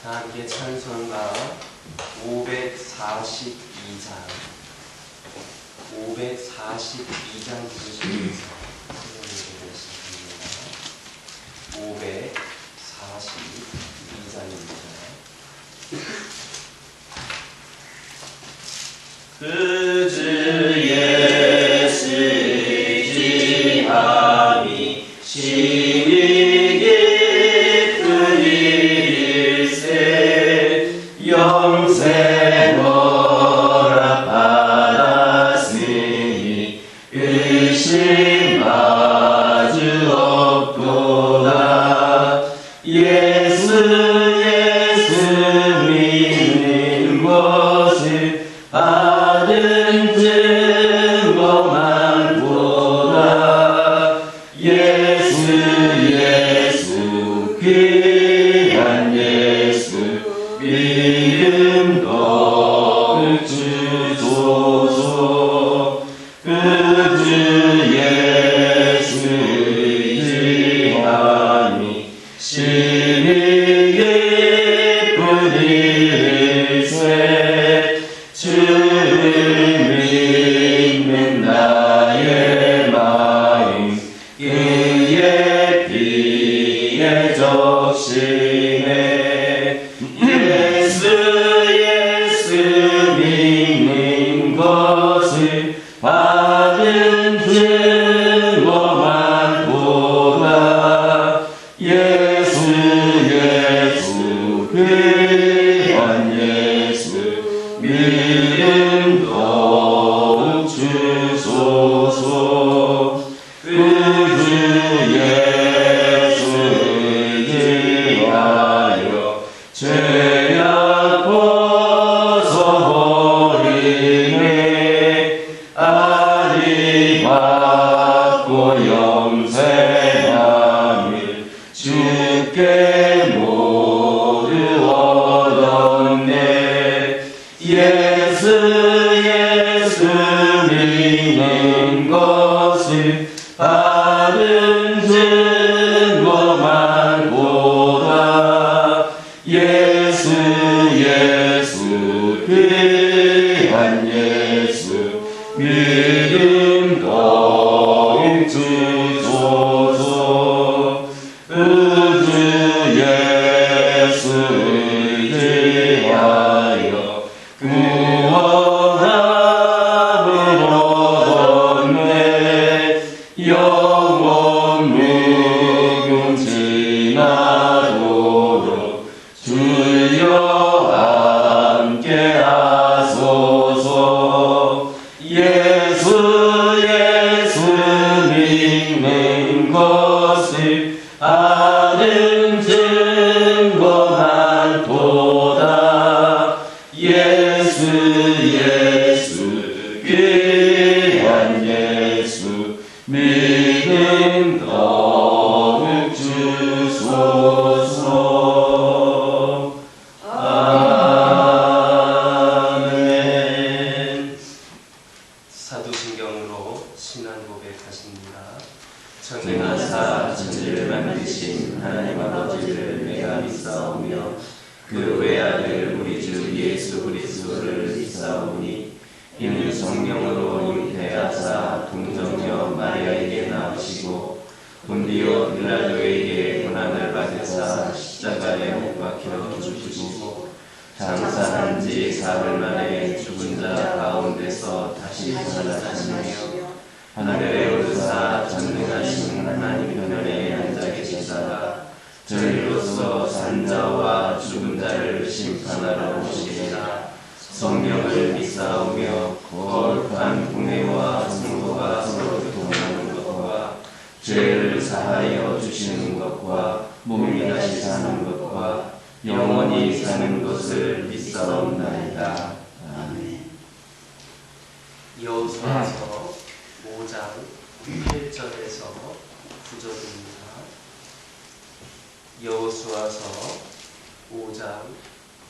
다 함께 찬송가 542장 부르시면서 찬양드리겠습니다. 542장입니다. 그 주 예수 의지함이 심히 깊은 일일세 영생 허락받았으니 의심 아주 없도다. 예수 믿는 것을 받은 증거만 보다. 예수 귀한 예수 믿음 더욱 주소서. 그 주 예수 의지함이 심히 깊은 일일세 주를 믿는 나의 마음 그의 피에 적시네. 예수 믿는 것을 받은 증거만 보다. 예수 귀한 예수 믿음 더욱 주소서. 그 주 예수 의지하여 죄악 벗어버리네. 아리 받고 영생함을 주께 모두 얻었네. 예수 믿는 것을 받은 증거만 보다. 예수 귀한 예수 믿음 더욱 주소서. 그 주 예수 의지하여 구원함을 얻었네. 영원 묵음 지나도록 주여 함께 하소서. 예수 믿는 것을 받은 증거만 보다. 예수 귀한 예수 믿음 더욱 주소서. 아멘. 사도신경으로 신앙 고백하십니다. 전능하사 천지를 만드신 하나님 아버지를 내가 믿사오며 그 외아들 우리 주 예수 그리스도를 믿사오니 이는 성령으로 잉태하사 동정녀 마리아에게 나오시고 본디오 빌라도에게 고난을 받으사 십자가에 못 박혀 죽으시고 장사한 지 사흘 만에 죽은 자 가운데서 다시 살아나시며 하늘에 오르사 전능하신 하나님 편에 앉아 계시다가 저희로서 산 자와 죽은 자를 심판하러 오시리라. 성령을 믿사오며 거룩한 공회와 성도가 서로 교통하는 것과 죄를 사하여 주시는 것과 몸이 다시 사는 것과 영원히 사는 것을 믿사옵나이다. 아멘. 여호수아서 5장 1절에서 9절입니다. 여호수아서 5장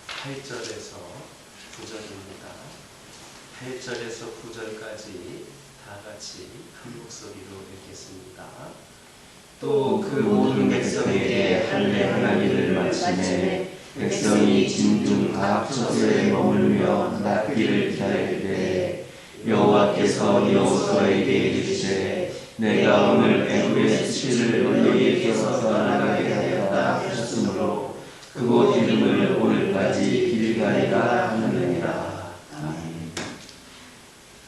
8절에서 9절입니다. 8절에서 9절까지 다 같이 한 목소리로 읽겠습니다. 또 그 모든 백성에게 할례 하나님을 마치매 백성이 진중 각 처소에 머물며 낫기를 기다릴 때 여호와께서 여호수아에게 이르시되 내가 오늘 애굽의 수치를 너희에게서 떠나가게 하였다 하셨으므로 그곳 이름을 오늘까지 길갈이라 하느니라. 아멘.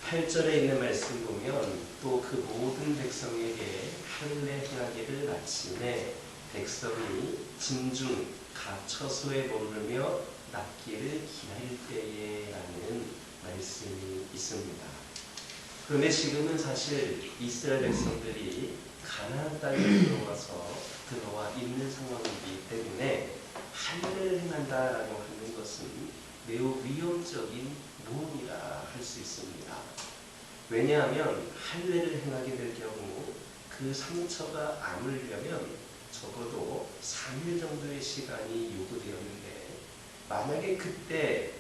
8절에 있는 말씀 보면 또 그 모든 백성에게 할례 행하기를 마침에 백성이 진중 각 처소에 머물며 낫기를 기다릴 때에 라는 말씀이 있습니다. 그런데 지금은 사실 이스라엘 백성들이 가나안 땅에 들어와 있는 상황이기 때문에 할례를 행한다라고 하는 것은 매우 위험적인 모험이라 할 수 있습니다. 왜냐하면 할례를 행하게 될 경우 그 상처가 아물려면 적어도 3일 정도의 시간이 요구되었는데 만약에 그때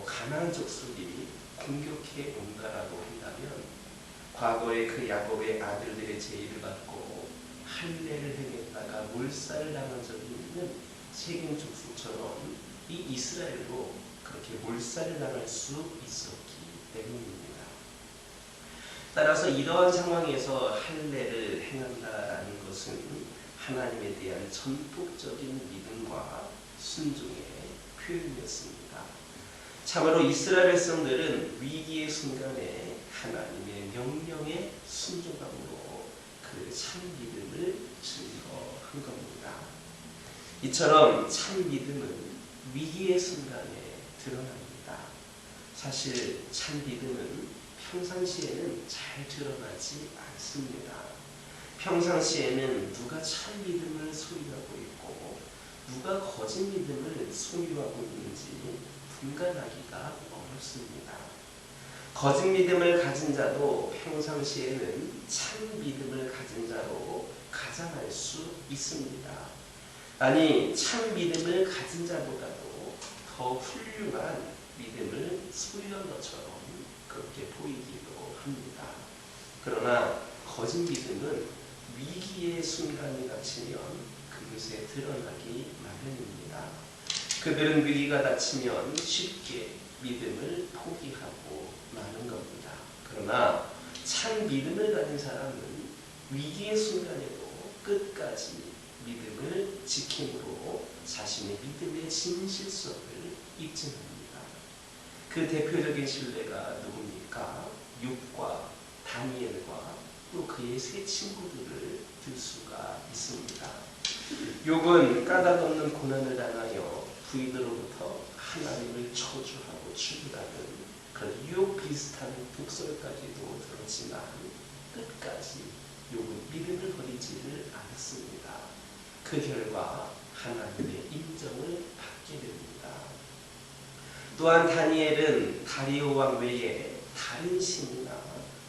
가나안 족속이 공격해 온다라고 한다면 과거에 그 야곱의 아들들의 제의를 받고 할례를 행했다가 몰살을 당한 적이 있는 세겜 족속처럼 이 이스라엘도 그렇게 몰살을 당할 수 있었기 때문입니다. 따라서 이러한 상황에서 할례를 행한다라는 것은 하나님에 대한 전폭적인 믿음과 순종의 표현이었습니다. 참으로 이스라엘 백성들은 위기의 순간에 하나님의 명령에 순종함으로 그 참 믿음을 증거한 겁니다. 이처럼 참 믿음은 위기의 순간에 드러납니다. 사실 참 믿음은 평상시에는 잘 드러나지 않습니다. 평상시에는 누가 참 믿음을 소유하고 있고 누가 거짓 믿음을 소유하고 있는지 분간하기가 어렵습니다. 거짓 믿음을 가진 자도 평상시에는 참 믿음을 가진 자로 가장할 수 있습니다. 아니, 참 믿음을 가진 자보다도 더 훌륭한 믿음을 소유한 것처럼 그렇게 보이기도 합니다. 그러나 거짓 믿음은 위기의 순간이 닥치면 그것에 드러나기 마련입니다. 그들은 위기가 닥치면 쉽게 믿음을 포기하고 마는 겁니다. 그러나 참 믿음을 가진 사람은 위기의 순간에도 끝까지 믿음을 지킴으로 자신의 믿음의 진실성을 입증합니다. 그 대표적인 신뢰가 누굽니까? 욥과 다니엘과 또 그의 세 친구들을 들 수가 있습니다. 욥은 까닭없는 고난을 당하여 부인으로부터 하나님을 저주하고 죽이라는 그런 욥 비슷한 독설까지도 들었지만 끝까지 욥은 믿음을 버리지를 않았습니다. 그 결과 하나님의 인정을 받게 됩니다. 또한 다니엘은 다리오 왕 외에 다른 신이나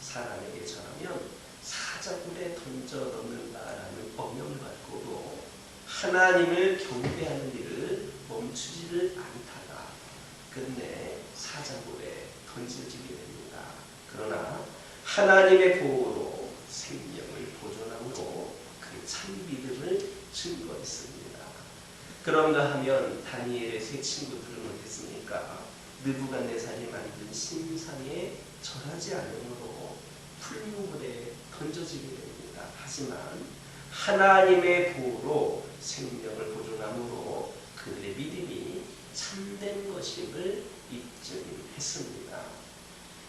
사람에게 전하면 사자굴에 던져 넣는다라는 엄명을 받고도 하나님을 경배하는 일을 멈추지를 않다가 끝내 사자굴에 던져지게 됩니다. 그러나 하나님의 보호로 생명을 보존함으로 그 참 믿음을 증거했습니다. 그런가 하면 다니엘의 세 친구들은 어땠습니까? 느부갓네살이 만든 신상에 절하지 않으므로 풀무불에 던져지게 됩니다. 하지만 하나님의 보호로 생명을 보존함으로 그들의 믿음이 참된 것임을 입증했습니다.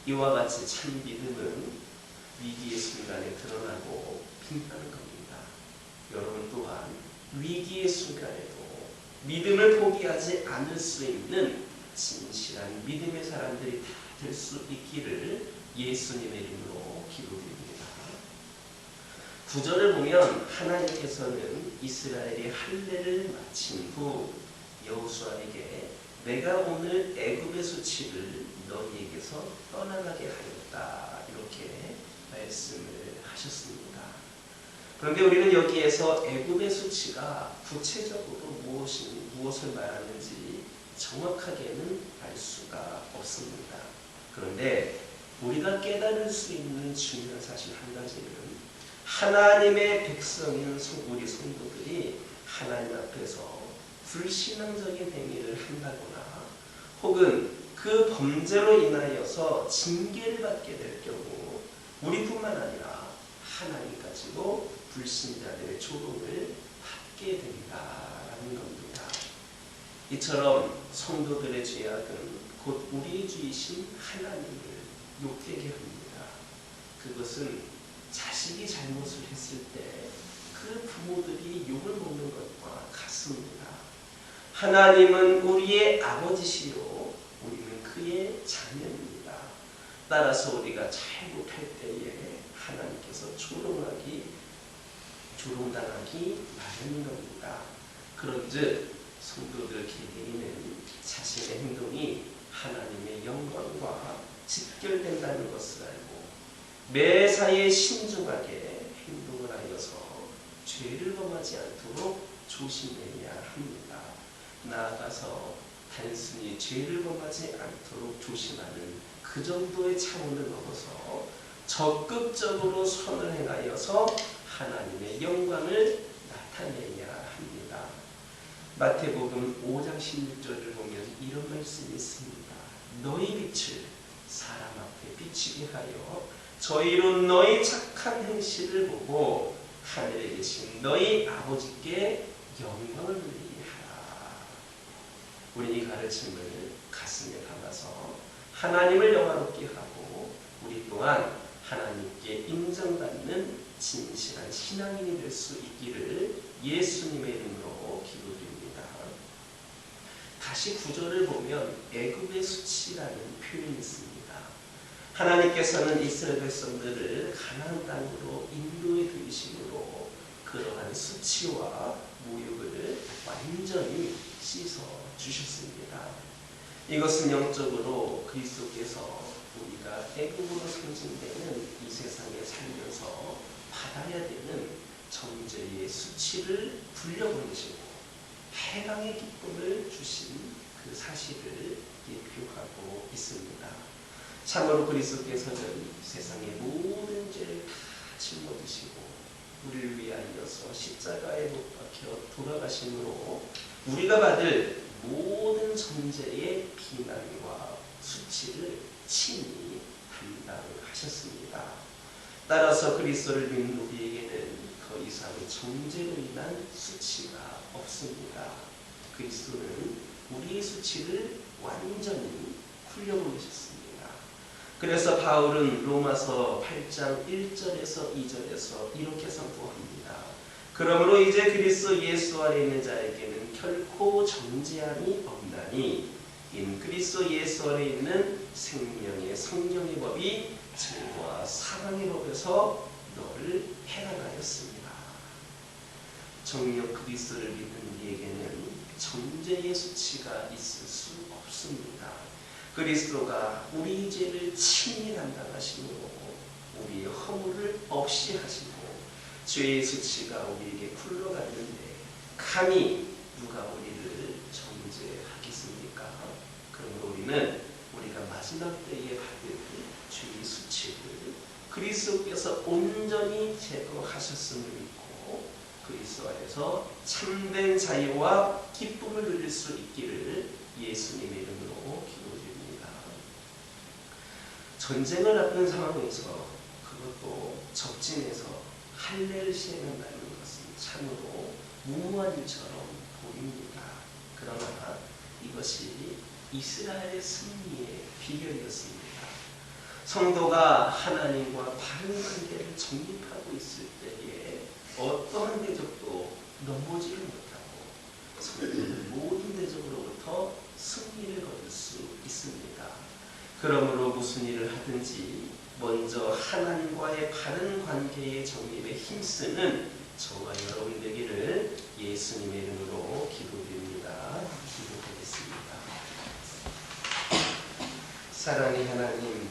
이와 같이 참 믿음은 위기의 순간에 드러나고 빛나는 겁니다. 여러분 또한 위기의 순간에도 믿음을 포기하지 않을 수 있는 진실한 믿음의 사람들이 다 될 수 있기를 예수님의 이름으로 기도드립니다. 9절을 보면 하나님께서는 이스라엘이 할례를 마친 후 여호수아에게 내가 오늘 애굽의 수치를 너희에게서 떠나가게 하였다 이렇게 말씀을 하셨습니다. 그런데 우리는 여기에서 애굽의 수치가 구체적으로 무엇을 말하는지 정확하게는 알 수가 없습니다. 그런데 우리가 깨달을 수 있는 중요한 사실 한 가지는 하나님의 백성인 우리 성도들이 하나님 앞에서 불신앙적인 행위를 한다거나 혹은 그 범죄로 인하여서 징계를 받게 될 경우 우리뿐만 아니라 하나님까지도 불신자들의 조롱을 받게 된다라는 겁니다. 이처럼 성도들의 죄악은 곧 우리의 주이신 하나님을 욕되게 합니다. 그것은 자식이 잘못을 했을 때 그 부모들이 욕을 먹는 것과 같습니다. 하나님은 우리의 아버지시요 우리는 그의 자녀입니다. 따라서 우리가 잘못할 때에 하나님께서 조롱당하기 마련인 겁니다. 그런즉 성도들 개개인은 자신의 행동이 하나님의 영광과 직결된다는 것을 알고 매사에 신중하게 행동을 하여서 죄를 범하지 않도록 조심해야 합니다. 나아가서 단순히 죄를 범하지 않도록 조심하는 그 정도의 차원을 넘어서 적극적으로 선을 행하여서 하나님의 영광을 나타내야 합니다. 마태복음 5장 16절을 보면 이런 말씀이 있습니다. 너희 빛을 사람 앞에 비치게 하여 저희로 너희 착한 행실을 보고 하늘에 계신 너희 아버지께 영광을 돌리게 하라. 우리 이 가르침을 가슴에 담아서 하나님을 영화롭게 하고 우리 또한 하나님께 인정받는 진실한 신앙인이 될 수 있기를 예수님의 이름으로 기도드립니다. 다시 9절을 보면 애굽의 수치라는 표현이 있습니다. 하나님께서는 이스라엘 백성들을 가나안 땅으로 인도해 들이심으로 그러한 수치와 모욕을 완전히 씻어 주셨습니다. 이것은 영적으로 그리스도께서 우리가 애굽으로 상징되는 이 세상에 살면서 받아야 되는 정죄의 수치를 불려보내시고 해방의 기쁨을 주신 그 사실을 예표하고 있습니다. 참으로 그리스도께서는 세상의 모든 죄를 다 짊어지시고 우리를 위하여서 십자가에 못 박혀 돌아가심으로 우리가 받을 모든 정죄의 비난과 수치를 친히 담당하셨습니다. 따라서 그리스도를 믿는 우리에게는 더 이상의 정죄로 인한 수치가 없습니다. 그리스도는 우리의 수치를 완전히 흘려보내셨습니다. 그래서 바울은 로마서 8장 1절에서 2절에서 이렇게 선포합니다. 그러므로 이제 그리스도 예수 안에 있는 자에게는 결코 정죄함이 없나니 인 그리스도 예수 안에 있는 생명의 성령의 법이 죄와 사망의 법에서 너를 해방하였습니다. 정녕 그리스도를 믿는 우리에게는 정죄의 수치가 있을 수 없습니다. 그리스도가 우리 죄를 친히 담당하심으로 우리의 허물을 없이 하시고 죄의 수치가 우리에게 굴러갔는데 감히 누가 우리를 정죄하겠습니까? 그러므로 우리는 우리가 마지막 때에 받을 죄의 수치를 그리스도께서 온전히 제거하셨음을 믿고 그리스도 안에서 참된 자유와 기쁨을 누릴 수 있기를 예수님의 이름으로 기도드립니다. 전쟁을 앞둔 상황에서 그것도 적진에서 할례를 시행한다는 것은 참으로 무모한 일처럼 보입니다. 그러나 이것이 이스라엘의 승리의 비결이었습니다. 성도가 하나님과 바른 관계를 정립하고 있을 때에 어떠한 대적도 넘보지를 못하고 성도는 모든 대적으로부터 승리를 거둘 수 있습니다. 그러므로 무슨 일을 하든지 먼저 하나님과의 바른 관계의 정립에 힘쓰는 저와 여러분 되기를 예수님의 이름으로 기도드립니다. 기도하겠습니다. 사랑의 하나님,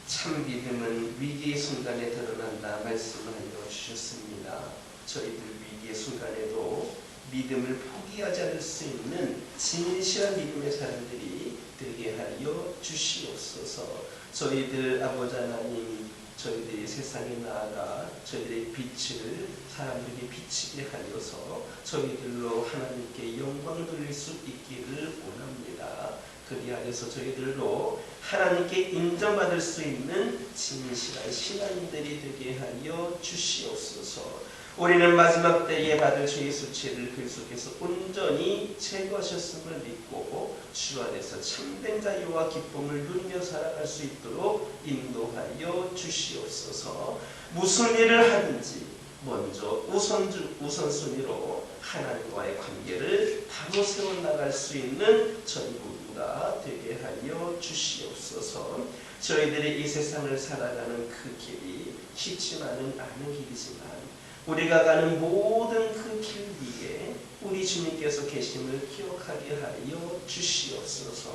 참 믿음은 위기의 순간에 드러난다 말씀하여 주셨습니다. 저희들 위기의 순간에도 믿음을 포기하지 않을 수 있는 진실한 믿음의 사람들이 되게 하여 주시옵소서. 저희들 아버지 하나님, 저희들이 세상에 나아가 저희들의 빛을 사람들에게 비치게 하여서 저희들로 하나님께 영광 돌릴 수 있기를 원합니다. 그리하여서 저희들로 하나님께 인정받을 수 있는 진실한 신앙인들이 되게 하여 주시옵소서. 우리는 마지막 때에 받을 죄의 수치를 그리스도께서 온전히 제거하셨음을 믿고 주 안에서 참된 자유와 기쁨을 누리며 살아갈 수 있도록 인도하여 주시옵소서. 무슨 일을 하든지 먼저 우선순위로 하나님과의 관계를 바로 세워나갈 수 있는 저희 모두가 되게 하여 주시옵소서. 저희들이 이 세상을 살아가는 그 길이 쉽지만은 않은 길이지만 우리가 가는 모든 그 길 위에 우리 주님께서 계심을 기억하게 하여 주시옵소서.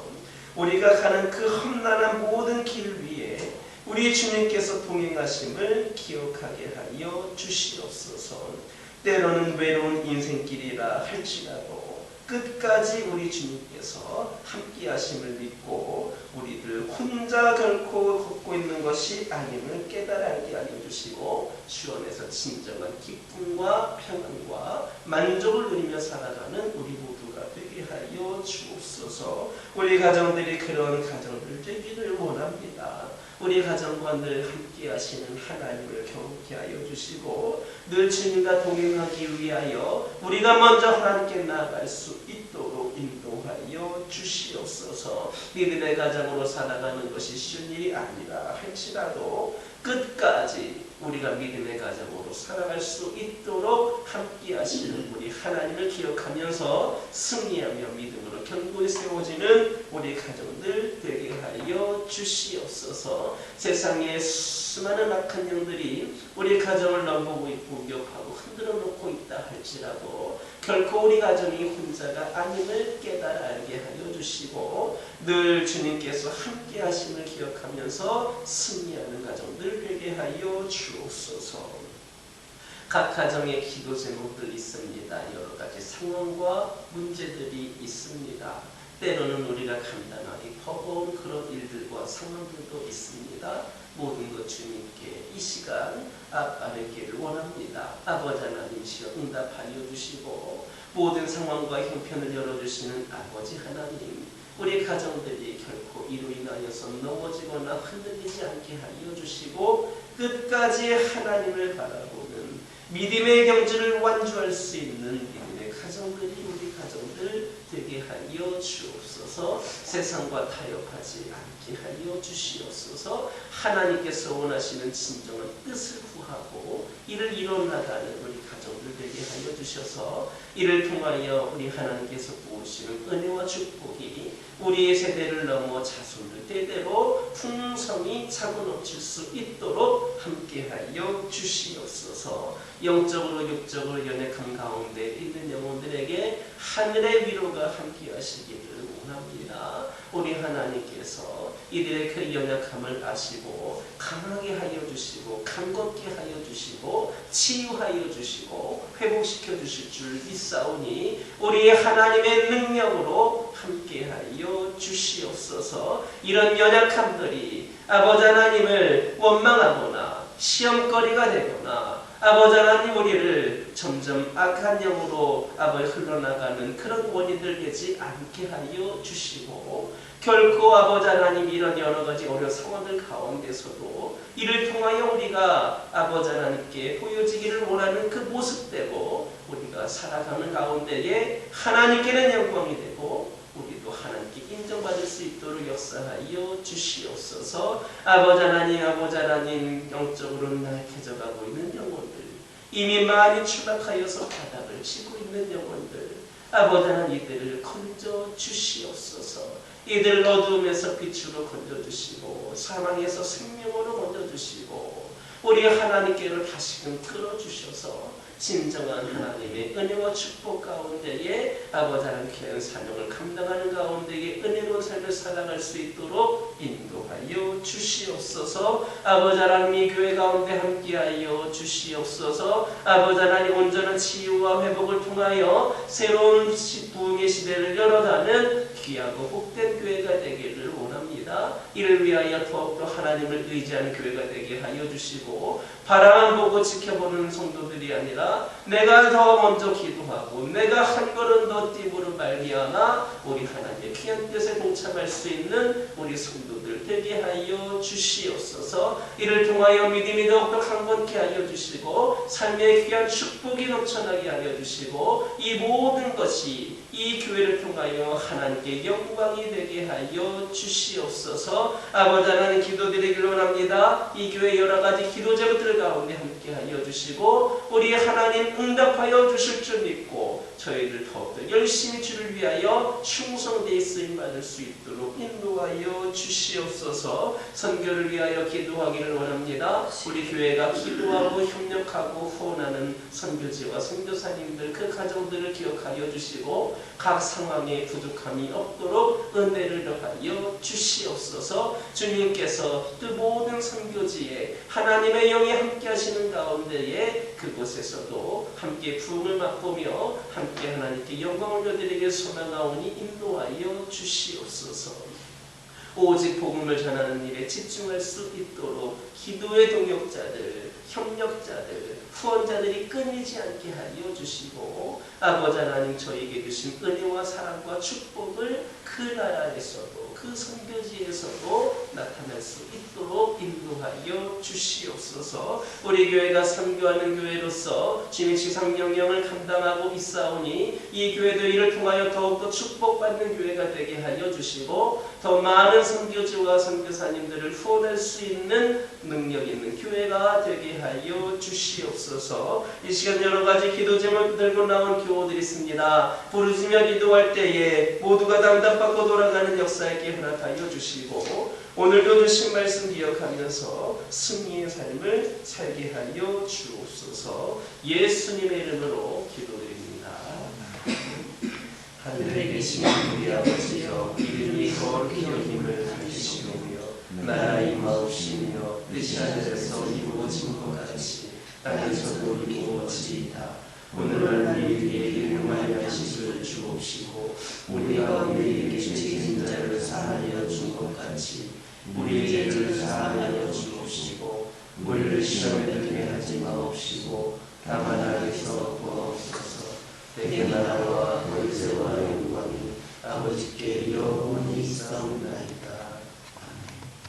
우리가 가는 그 험난한 모든 길 위에 우리 주님께서 동행하심을 기억하게 하여 주시옵소서. 때로는 외로운 인생길이라 할지라도 끝까지 우리 주님께서 함께 하심을 믿고 우리들 혼자 결코 걷고 있는 것이 아님을 깨달게 하여 주시고 주 안에서 진정한 기쁨과 평안과 만족을 누리며 살아가는 우리 모두가 되게 하여 주옵소서. 우리 가정들이 그런 가정들 되기를 원합니다. 우리 가정과 늘 함께 하시는 하나님을 경험케 하여 주시고 늘 주님과 동행하기 위하여 우리가 먼저 하나님께 나아갈 수 있도록 인도하여 주시옵소서. 믿음의 가정으로 살아가는 것이 쉬운 일이 아니라 할지라도 끝까지 우리가 믿음의 가정으로 살아갈 수 있도록 함께 하시는 우리 하나님을 기억하면서 승리하며 믿음으로 견고히 세워지는 우리 가정들 되게 하여 주시옵소서. 세상에 수많은 악한 영들이 우리 가정을 넘보고 있고 공격하고 흔들어 놓고 있다 할지라도 결코 우리 가정이 혼자가 아님을 깨달아 알게 하여 주시고 늘 주님께서 함께 하심을 기억하면서 승리하는 가정들 되게 하여 주옵소서. 각 가정에 기도 제목들 있습니다. 여러 가지 상황과 문제들이 있습니다. 때로는 우리가 감당하기 버거운 그런 일들과 상황들도 있습니다. 모든 것 주님께 이 시간 아뢰기를 원합니다. 아버지 하나님이시여 응답하여 주시고 모든 상황과 형편을 열어주시는 아버지 하나님, 우리 가정들이 결코 이로 인하여서 넘어지거나 흔들리지 않게 하여 주시고 끝까지 하나님을 바라보는 믿음의 경주를 완주할 수 있는 믿음의 가정들이 우리 가정들 되게 하여 주옵소서. 세상과 타협하지 않게 하여 주시옵소서. 하나님께서 원하시는 진정한 뜻을 구하고 이를 이뤄나가는 우리 가정들 되게 하여 주셔서 이를 통하여 우리 하나님께서 부으시는 은혜와 축복이 우리의 세대를 넘어 자손들 대대로 풍성히 차고 넘칠 수 있도록 함께하여 주시옵소서. 영적으로 육적으로 연약함 가운데 있는 영혼들에게 하늘의 위로가 함께하시기를 원합니다. 우리 하나님께서 이들의 그 연약함을 아시고 강하게 하여 주시고 강건케 하여 주시고 치유하여 주시고 회복시켜 주실 줄 믿사오니 우리 하나님의 능력으로 함께하여 주시옵소서. 이런 연약함들이 아버지 하나님을 원망하거나 시험거리가 되거나 아버지 하나님 우리를 점점 악한 영으로 아버지 흘러나가는 그런 원인들 되지 않게 하여 주시고 결코 아버지 하나님 이런 여러 가지 어려운 상황들 가운데서도 이를 통하여 우리가 아버지 하나님께 보여지기를 원하는 그 모습대로 우리가 살아가는 가운데에 하나님께는 영광이 되고 우리도 하나님께 인정받을 수 있도록 역사하여 주시옵소서. 아버지 하나님 영적으로 낙해져가고 있는 영혼들, 이미 많이 추락하여서 바닥을 치고 있는 영혼들, 아버지 하나님 이들을 건져 주시옵소서. 이들 어두움에서 빛으로 건져주시고 사망에서 생명으로 건져주시고 우리 하나님께로 다시금 끌어주셔서 진정한 하나님의 은혜와 축복 가운데에 아버지 하나님 귀한 사명을 감당하는 가운데에 은혜로운 삶을 살아갈 수 있도록 인도하여 주시옵소서. 아버지 하나님 이 교회 가운데 함께하여 주시옵소서. 아버지 하나님 온전한 치유와 회복을 통하여 새로운 부흥의 시대를 열어가는 귀하고 복된 교회가 되기를 원합니다. 이를 위하여 더욱더 하나님을 의지하는 교회가 되게 하여 주시고 바라만 보고 지켜보는 성도들이 아니라 내가 더 먼저 기도하고 내가 한 걸음 더 띄우는 말미암아 우리 하나님의 귀한 뜻에 동참할 수 있는 우리 성도들 되게 하여 주시옵소서. 이를 통하여 믿음이 더욱더 강건케 하여 주시고 삶의 귀한 축복이 넘쳐나게 하여 주시고 이 모든 것이 이 교회를 통하여 하나님께 영광이 되게 하여 주시옵소서. 아버지 하나님 기도드리기를 원합니다. 이 교회 여러 가지 기도 제목들 가운데 함께 하여 주시고 우리 하나님 응답하여 주실 줄 믿고 저희들 더욱더 열심히 주를 위하여 충성되이 쓰임받을 수 있도록 인도하여 주시옵소서. 선교를 위하여 기도하기를 원합니다. 우리 교회가 기도하고 협력하고 후원하는 선교지와 선교사님들 그 가정들을 기억하여 주시고 각 상황에 부족함이 없도록 은혜를 더하여 주시옵소서. 주님께서 그 모든 선교지에 하나님의 영이 함께 하시는 가운데에 그곳에서도 함께 부흥을 맛보며 함께 하나님께 영광을 드리게 소망하오니 인도하여 주시옵소서. 오직 복음을 전하는 일에 집중할 수 있도록 기도의 동역자들, 협력자들, 후원자들이 끊이지 않게 하여 주시고 아버지 하나님 저에게 주신 은혜와 사랑과 축복을 그 나라에서도 그 선교지에서도 나타날 수 있도록 인도하여 주시옵소서. 우리 교회가 선교하는 교회로서 주님의 지상명령을 감당하고 있사오니 이 교회도 이를 통하여 더욱더 축복받는 교회가 되게 하여 주시고 더 많은 선교지와 선교사님들을 후원할 수 있는 능력 있는 교회가 되게 하여 주시옵소서. 이 시간 여러 가지 기도 제목을 들고 나온 교우들이 있습니다. 부르짖으며 기도할 때에 모두가 답답받고 돌아가는 역사에게 허락하여 주시고 오늘도 주신 말씀 기억하면서 승리의 삶을 살게 하여 주옵소서. 예수님의 이름으로 기도드립니다. 하늘에 계신 우리 아버지여 이름이 거룩히 여김을 받으시오며 나라 임하옵시며 뜻이 하늘에서 이루어진 것 같이 땅에서도 이루어지이다. 오늘날 우리에게 일용할 양식을 주옵시고 우리가 우리에게 죄진 자를 사하여 준 것 같이 우리의 죄를 사하여 주옵시고 우리를 시험에 들게 하지 마옵시고 다만 악에서 구하옵소서. 대개 나라와 권세와 영광이 아버지께 영원히 있사옵나이다.